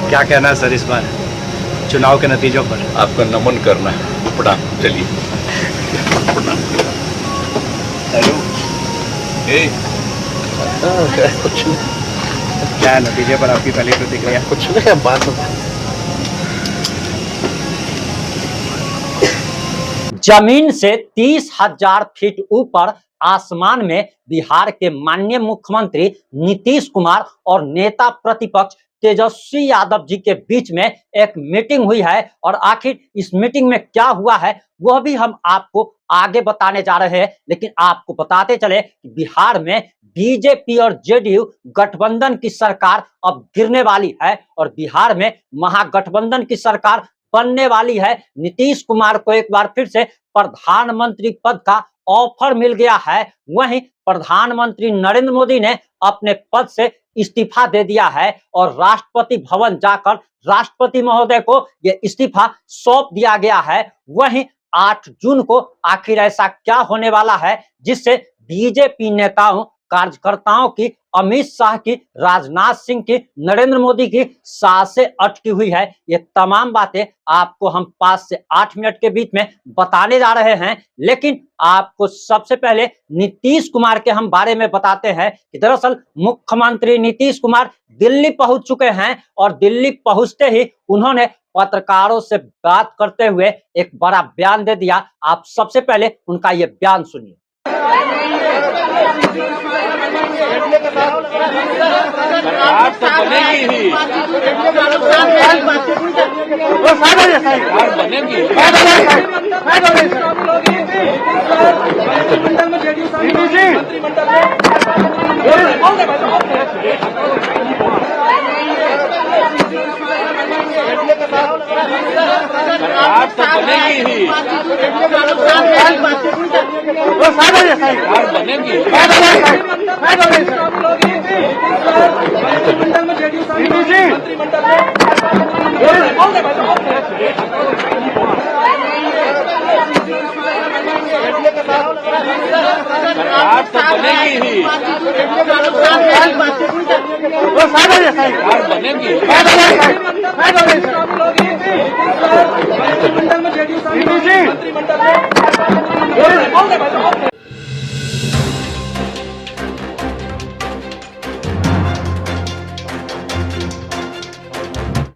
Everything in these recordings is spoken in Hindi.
क्या कहना है सर इस बार चुनाव के नतीजों पर? आपका नमन करना है। प्रणाम। चलिए हेलो, कुछ क्या है नतीजे पर आपकी पहली प्रतिक्रिया? कुछ नहीं, बात जमीन से 30,000 फीट ऊपर आसमान में बिहार के माननीय मुख्यमंत्री नीतीश कुमार और नेता प्रतिपक्ष तेजस्वी यादव जी के बीच में एक मीटिंग हुई है। और आखिर इस मीटिंग में क्या हुआ है वह भी हम आपको आगे बताने जा रहे हैं। लेकिन आपको बताते चले कि बिहार में बीजेपी और जेडीयू गठबंधन की सरकार अब गिरने वाली है और बिहार में महागठबंधन की सरकार बनने वाली है। नीतीश कुमार को एक बार फिर से प्रधानमंत्री पद का ऑफर मिल गया है। वहीं प्रधानमंत्री नरेंद्र मोदी ने अपने पद से इस्तीफा दे दिया है और राष्ट्रपति भवन जाकर राष्ट्रपति महोदय को यह इस्तीफा सौंप दिया गया है। वहीं 8 जून को आखिर ऐसा क्या होने वाला है जिससे बीजेपी नेताओं कार्यकर्ताओं की, अमित शाह की, राजनाथ सिंह की, नरेंद्र मोदी की सांसें अटकी हुई है, ये तमाम बातें आपको हम 5 से 8 मिनट के बीच में बताने जा रहे हैं। लेकिन आपको सबसे पहले नीतीश कुमार के हम बारे में बताते हैं कि दरअसल मुख्यमंत्री नीतीश कुमार दिल्ली पहुंच चुके हैं और दिल्ली पहुंचते ही उन्होंने पत्रकारों से बात करते हुए एक बड़ा बयान दे दिया। आप सबसे पहले उनका ये बयान सुनिए। सरकार तो बनेगी ही, सरकार बनेगी। सरकार तो बनेगी ही, सरकार बनेगी। सरकार तो बनेगी ही, सरकार बनेगी।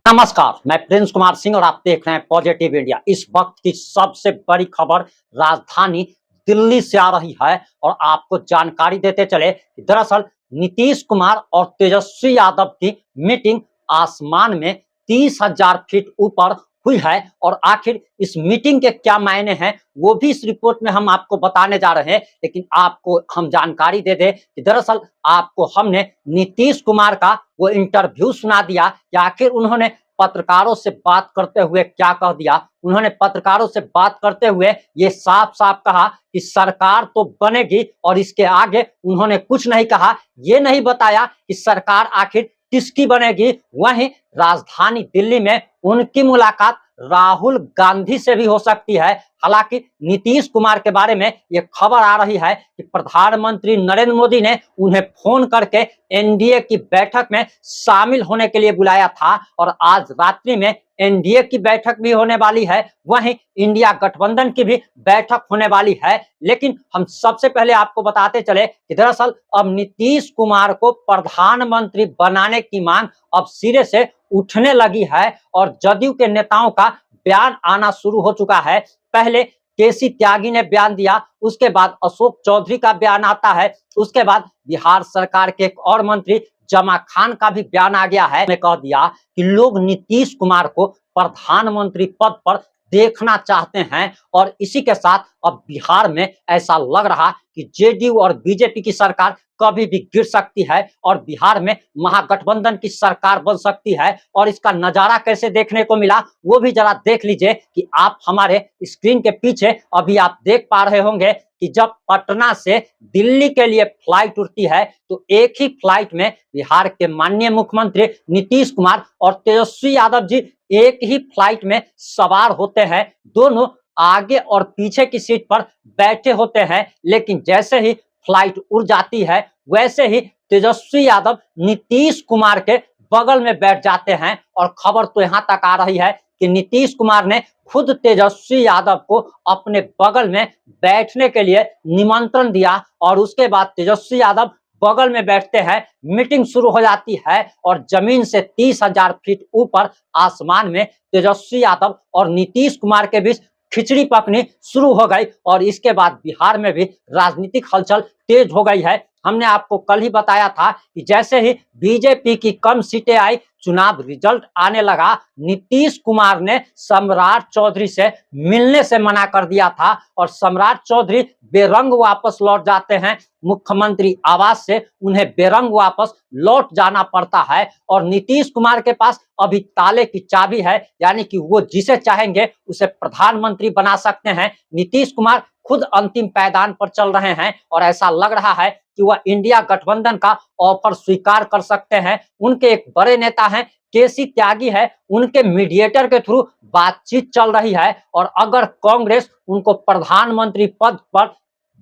नमस्कार, मैं प्रिंस कुमार सिंह और आप देख रहे हैं पॉजिटिव इंडिया। इस वक्त की सबसे बड़ी खबर राजधानी दिल्ली से आ रही है और आपको जानकारी देते चले कि दरअसल नीतीश कुमार और तेजस्वी यादव की मीटिंग आसमान में 30,000 फीट ऊपर हुई है। और आखिर इस मीटिंग के क्या मायने हैं वो भी इस रिपोर्ट में हम आपको बताने जा रहे हैं। लेकिन आपको हम जानकारी दे दें कि दरअसल आपको हमने नीतीश कुमार का वो इंटरव्यू सुना दिया कि आखिर उन्होंने पत्रकारों से बात करते हुए क्या कह दिया। उन्होंने पत्रकारों से बात करते हुए ये साफ साफ कहा कि सरकार तो बनेगी और इसके आगे उन्होंने कुछ नहीं कहा, ये नहीं बताया कि सरकार आखिर किसकी बनेगी। वहीं राजधानी दिल्ली में उनकी मुलाकात राहुल गांधी से भी हो सकती है। हालांकि नीतीश कुमार के बारे में ये खबर आ रही है कि प्रधानमंत्री नरेंद्र मोदी ने उन्हें फोन करके एनडीए की बैठक में शामिल होने के लिए बुलाया था और आज रात्रि में एनडीए की बैठक भी होने वाली है। वहीं इंडिया गठबंधन की भी बैठक होने वाली है। लेकिन हम सबसे पहले आपको बताते चले कि दरअसल अब नीतीश कुमार को प्रधानमंत्री बनाने की मांग अब सिरे से उठने लगी है और जदयू के नेताओं का बयान आना शुरू हो चुका है। पहले केसी त्यागी ने बयान दिया, उसके बाद अशोक चौधरी का बयान आता है, उसके बाद बिहार सरकार के एक और मंत्री जमा खान का भी बयान आ गया है। ने कह दिया कि लोग नीतीश कुमार को प्रधानमंत्री पद पर देखना चाहते हैं और इसी के साथ अब बिहार में ऐसा लग रहा कि जेडीयू और बीजेपी की सरकार कभी भी गिर सकती है और बिहार में महागठबंधन की सरकार बन सकती है। और इसका नजारा कैसे देखने को मिला वो भी जरा देख लीजिए कि आप हमारे स्क्रीन के पीछे अभी आप देख पा रहे होंगे कि जब पटना से दिल्ली के लिए फ्लाइट उड़ती है तो एक ही फ्लाइट में बिहार के माननीय मुख्यमंत्री नीतीश कुमार और तेजस्वी यादव जी एक ही फ्लाइट में सवार होते हैं। दोनों आगे और पीछे की सीट पर बैठे होते हैं, लेकिन जैसे ही फ्लाइट उड़ जाती है वैसे ही तेजस्वी यादव नीतीश कुमार के बगल में बैठ जाते हैं। और खबर तो यहां तक आ रही है कि नीतीश कुमार ने खुद तेजस्वी यादव को अपने बगल में बैठने के लिए निमंत्रण दिया और उसके बाद तेजस्वी यादव बगल में बैठते हैं, मीटिंग शुरू हो जाती है और जमीन से 30,000 फीट ऊपर आसमान में तेजस्वी यादव और नीतीश कुमार के बीच खिचड़ी पकनी शुरू हो गई। और इसके बाद बिहार में भी राजनीतिक हलचल तेज हो गई है। हमने आपको कल ही बताया था कि जैसे ही बीजेपी की कम सीटें आई, चुनाव रिजल्ट आने लगा, नीतीश कुमार ने सम्राट चौधरी से मिलने से मना कर दिया था और सम्राट चौधरी बेरंग वापस लौट जाते हैं मुख्यमंत्री आवास से, उन्हें बेरंग वापस लौट जाना पड़ता है। और नीतीश कुमार के पास अभी ताले की चाबी है, यानी कि वो जिसे चाहेंगे उसे प्रधानमंत्री बना सकते हैं। नीतीश कुमार खुद अंतिम पायदान पर चल रहे हैं और ऐसा लग रहा है कि वह इंडिया गठबंधन का ऑफर स्वीकार कर सकते हैं। उनके एक बड़े नेता हैं केसी त्यागी है, उनके मीडिएटर के थ्रू बातचीत चल रही है। और अगर कांग्रेस उनको प्रधानमंत्री पद पर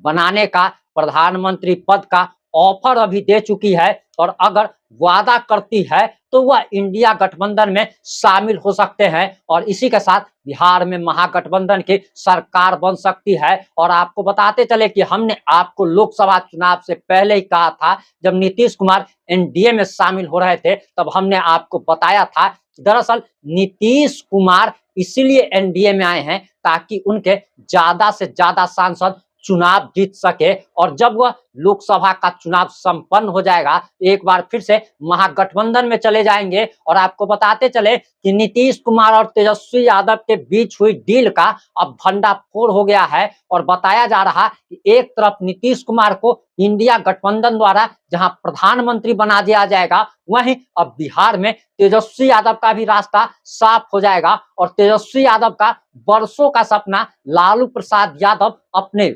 बनाने का, प्रधानमंत्री पद का ऑफर अभी दे चुकी है और अगर वादा करती है तो वह इंडिया गठबंधन में शामिल हो सकते हैं और इसी के साथ बिहार में महागठबंधन की सरकार बन सकती है। और आपको बताते चले कि हमने आपको लोकसभा चुनाव से पहले ही कहा था, जब नीतीश कुमार एनडीए में शामिल हो रहे थे, तब हमने आपको बताया था कि दरअसल नीतीश कुमार इसीलिए एनडीए में आए हैं ताकि उनके ज्यादा से ज्यादा सांसद चुनाव जीत सके। और जब वह लोकसभा का चुनाव संपन्न हो जाएगा, एक बार फिर से महागठबंधन में चले जाएंगे। और आपको बताते चले कि नीतीश कुमार और तेजस्वी यादव के बीच हुई डील का अब भंडाफोड़ हो गया है और बताया जा रहा कि एक तरफ नीतीश कुमार को इंडिया गठबंधन द्वारा जहां प्रधानमंत्री बना दिया जाएगा, वहीं अब बिहार में तेजस्वी यादव का भी रास्ता साफ हो जाएगा। और तेजस्वी यादव का वर्षों का सपना, लालू प्रसाद यादव अपने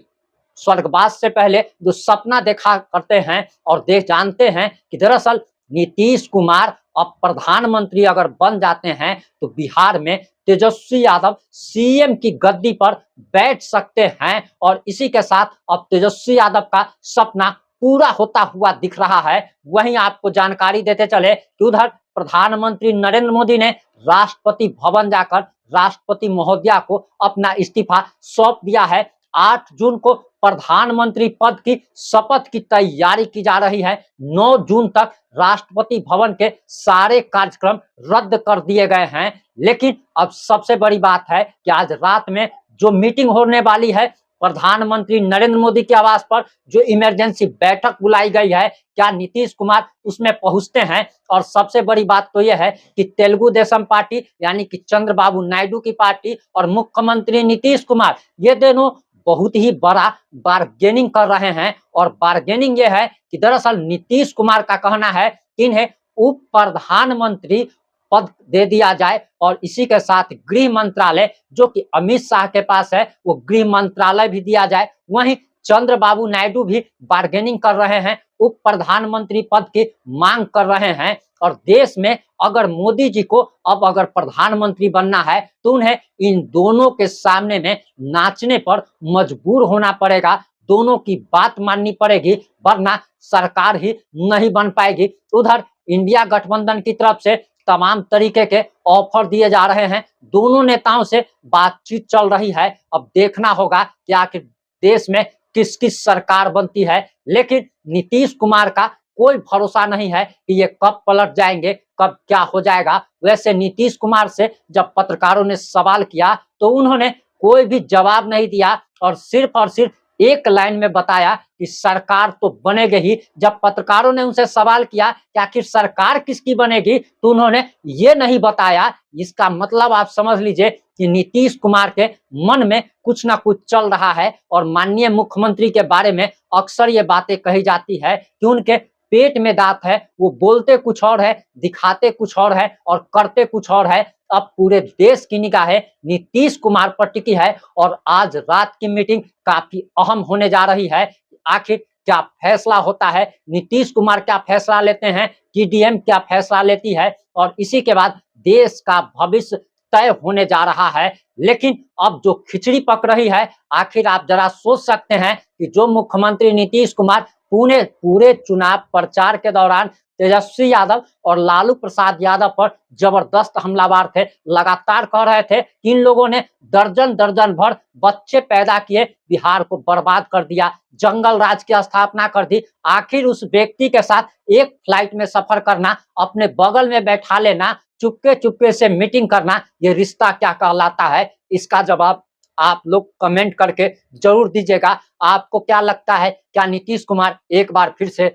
स्वर्गवास से पहले जो सपना देखा करते हैं और देख जानते हैं कि दरअसल नीतीश कुमार अब प्रधानमंत्री अगर बन जाते हैं तो बिहार में तेजस्वी यादव सीएम की गद्दी पर बैठ सकते हैं। और इसी के साथ अब तेजस्वी यादव का सपना पूरा होता हुआ दिख रहा है। वहीं आपको जानकारी देते चले कि उधर प्रधानमंत्री नरेंद्र मोदी ने राष्ट्रपति भवन जाकर राष्ट्रपति महोदया को अपना इस्तीफा सौंप दिया है। 8 जून को प्रधानमंत्री पद की शपथ की तैयारी की जा रही है। 9 जून तक राष्ट्रपति भवन के सारे कार्यक्रम रद्द कर दिए गए हैं। लेकिन अब सबसे बड़ी बात है कि आज रात में जो मीटिंग होने वाली है प्रधानमंत्री नरेंद्र मोदी के आवास पर, जो इमरजेंसी बैठक बुलाई गई है, क्या नीतीश कुमार उसमें पहुंचते हैं? और सबसे बड़ी बात तो यह है कि तेलुगु देशम पार्टी यानी कि चंद्रबाबू नायडू की पार्टी और मुख्यमंत्री नीतीश कुमार, ये दोनों बहुत ही बड़ा बार्गेनिंग कर रहे हैं। और बार्गेनिंग ये है कि दरअसल नीतीश कुमार का कहना है कि इन्हें उप प्रधानमंत्री पद दे दिया जाए और इसी के साथ गृह मंत्रालय, जो कि अमित शाह के पास है, वो गृह मंत्रालय भी दिया जाए। वहीं चंद्रबाबू नायडू भी बार्गेनिंग कर रहे हैं, उप प्रधानमंत्री पद की मांग कर रहे हैं। और देश में अगर मोदी जी को अब अगर प्रधानमंत्री बनना है तो उन्हें इन दोनों के सामने में नाचने पर मजबूर होना पड़ेगा, दोनों की बात माननी पड़ेगी, वरना सरकार ही नहीं बन पाएगी। उधर इंडिया गठबंधन की तरफ से तमाम तरीके के ऑफर दिए जा रहे हैं, दोनों नेताओं से बातचीत चल रही है। अब देखना होगा कि आखिर देश में किस किस सरकार बनती है। लेकिन नीतीश कुमार का कोई भरोसा नहीं है कि ये कब पलट जाएंगे, कब क्या हो जाएगा। वैसे नीतीश कुमार से जब पत्रकारों ने सवाल किया तो उन्होंने कोई भी जवाब नहीं दिया और सिर्फ एक लाइन में बताया कि सरकार तो बनेगी ही। जब पत्रकारों ने उनसे सवाल किया कि आखिर सरकार किसकी बनेगी तो उन्होंने ये नहीं बताया। इसका मतलब आप समझ लीजिए कि नीतीश कुमार के मन में कुछ ना कुछ चल रहा है। और माननीय मुख्यमंत्री के बारे में अक्सर ये बातें कही जाती है कि उनके पेट में दांत है, वो बोलते कुछ और है, दिखाते कुछ और है और करते कुछ और है। अब पूरे देश की निगाहें नीतीश कुमार पर टिकी है और आज रात की मीटिंग काफी अहम होने जा रही है। आखिर क्या फैसला होता है, नीतीश कुमार क्या फैसला लेते हैं, टीडीएम क्या फैसला लेती है, और इसी के बाद देश का भविष्य तय होने जा रहा है। लेकिन अब जो खिचड़ी पक रही है, आखिर आप जरा सोच सकते हैं कि जो मुख्यमंत्री नीतीश कुमार पूरे चुनाव प्रचार के दौरान तेजस्वी यादव और लालू प्रसाद यादव पर जबरदस्त हमलावर थे। लगातार कह रहे थे कि इन लोगों ने दर्जन दर्जन भर बच्चे पैदा किए, बिहार को बर्बाद कर दिया, जंगल राज की स्थापना कर दी। आखिर उस व्यक्ति के साथ एक फ्लाइट में सफर करना, अपने बगल में बैठा लेना, चुपके चुपके से मीटिंग करना, ये रिश्ता क्या कहलाता है? इसका जवाब आप लोग कमेंट करके जरूर दीजिएगा। आपको क्या लगता है, क्या नीतीश कुमार एक बार फिर से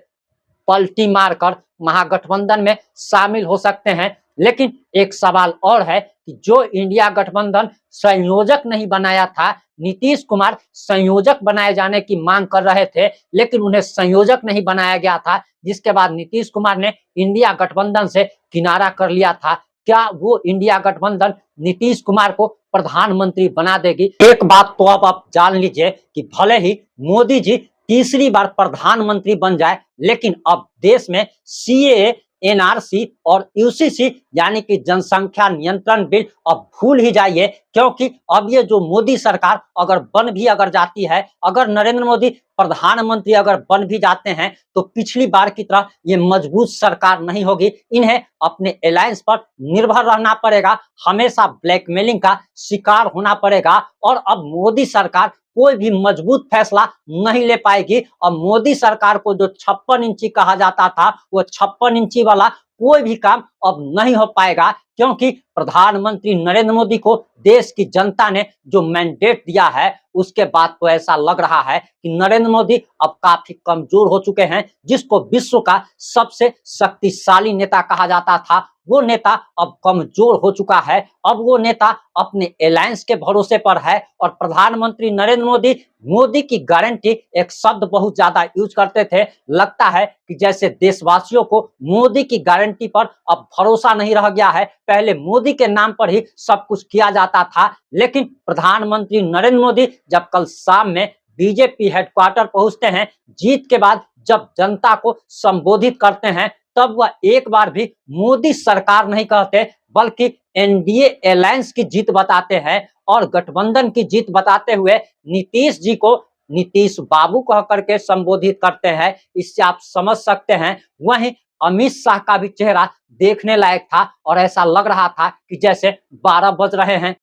पलटी मारकर महागठबंधन में शामिल हो सकते हैं? लेकिन एक सवाल और है कि जो इंडिया गठबंधन संयोजक नहीं बनाया था, नीतीश कुमार संयोजक बनाए जाने की मांग कर रहे थे, लेकिन उन्हें संयोजक नहीं बनाया गया था, जिसके बाद नीतीश कुमार ने इंडिया गठबंधन से किनारा कर लिया था। क्या वो इंडिया गठबंधन नीतीश कुमार को प्रधानमंत्री बना देगी? एक बात तो अब आप जान लीजिए कि भले ही मोदी जी तीसरी बार प्रधानमंत्री बन जाए, लेकिन अब देश में सीएए, एनआरसी और यूसीसी यानी कि जनसंख्या नियंत्रण बिल अब भूल ही जाइए, क्योंकि अब ये जो मोदी सरकार अगर जाती है, अगर नरेंद्र मोदी प्रधानमंत्री अगर बन भी जाते हैं, तो पिछली बार की तरह ये मजबूत सरकार नहीं होगी। इन्हें अपने अलायंस पर निर्भर रहना पड़ेगा, हमेशा ब्लैकमेलिंग का शिकार होना पड़ेगा, और अब मोदी सरकार कोई भी मजबूत फैसला नहीं ले पाएगी। और मोदी सरकार को जो 56 इंची कहा जाता था, वो 56 इंची वाला कोई भी काम अब नहीं हो पाएगा, क्योंकि प्रधानमंत्री नरेंद्र मोदी को देश की जनता ने जो मैंडेट दिया है, उसके बाद तो ऐसा लग रहा है कि नरेंद्र मोदी अब काफी कमजोर हो चुके हैं। जिसको विश्व का सबसे शक्तिशाली नेता कहा जाता था, वो नेता अब कमजोर हो चुका है। अब वो नेता अपने अलायंस के भरोसे पर है, और प्रधानमंत्री नरेंद्र मोदी की गारंटी, एक शब्द बहुत ज्यादा यूज करते थे, लगता है कि जैसे देशवासियों को मोदी की गारंटी पर अब भरोसा नहीं रह गया है। पहले मोदी के नाम पर ही सब कुछ किया जाता था, लेकिन प्रधानमंत्री नरेंद्र मोदी जब कल शाम में बीजेपी हेडक्वार्टर पहुंचते हैं, जीत के बाद जब जनता को संबोधित करते हैं, तब वह एक बार भी मोदी सरकार नहीं कहते, बल्कि एनडीए अलायंस की जीत बताते हैं, और गठबंधन की जीत बताते हुए नीतीश जी को नीतीश बाबू कह करके संबोधित करते हैं। इससे आप समझ सकते हैं। वहीं अमित शाह का भी चेहरा देखने लायक था, और ऐसा लग रहा था कि जैसे 12 बज रहे हैं।